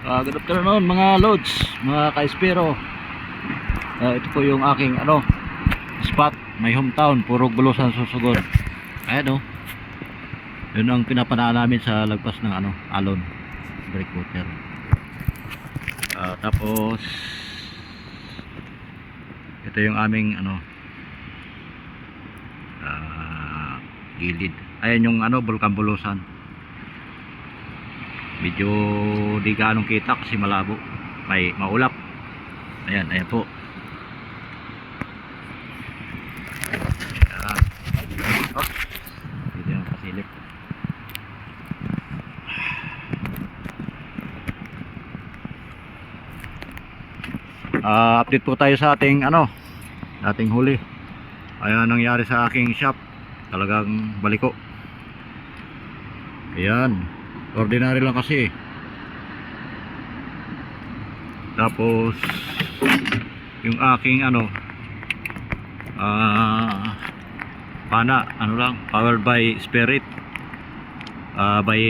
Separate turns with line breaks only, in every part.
Good afternoon mga loads, mga ka-espero. Ito po yung aking spot, my hometown, Purog Bulusan, Sorsogon. Ayan yun ang pinapanaan namin sa lagpas ng alon, breakwater. Tapos ito yung aming gilid. Ayan yung Bulkan Bulusan. Medyo di ganong kita kasi malabo, may maulap. Ayan po. Dito yung pasilip. Update po tayo sa ating ating huli. Ayan nangyari sa aking shop, talagang baliko. Ayan, ordinary lang kasi. Tapos yung aking pana lang, powered by Spirit, by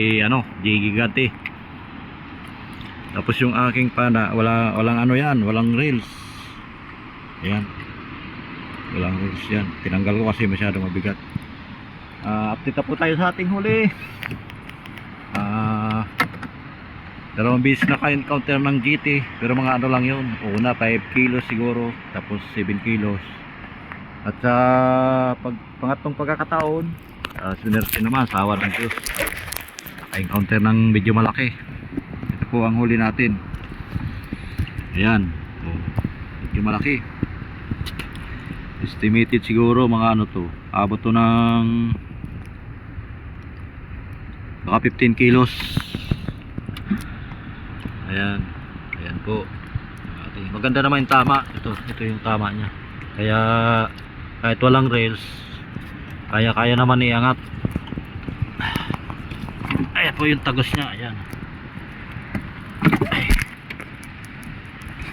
Gigante. Tapos yung aking pana walang walang reels. Ayan, walang reels yan, tinanggal ko kasi masyado mabigat. Update po tayo sa ating huli. Dalawang beses na ka-encounter ng GT, pero mga lang yun. Una 5 kilos siguro, tapos 7 kilos. At sa pangatlong pagkakataon, sinerse naman sa awa ng Diyos, encounter ng medyo malaki. Ito po ang huli natin. Ayan, medyo malaki. Estimated siguro mga abot to ng baka 15 kilos. Ayan po. Maganda naman yung tama. Ito yung tama niya. Kaya kahit walang rails, kaya naman iangat. Ayan po yung tagos niya.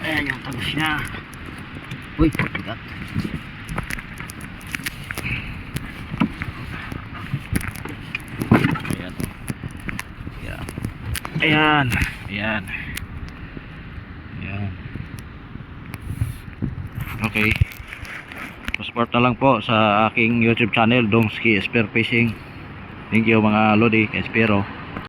Ayan yung tagos niya. Uy, bigat. Ayan. Okay, support na lang po sa aking YouTube channel, Dongski Spear Fishing. Thank you mga lodi, espero.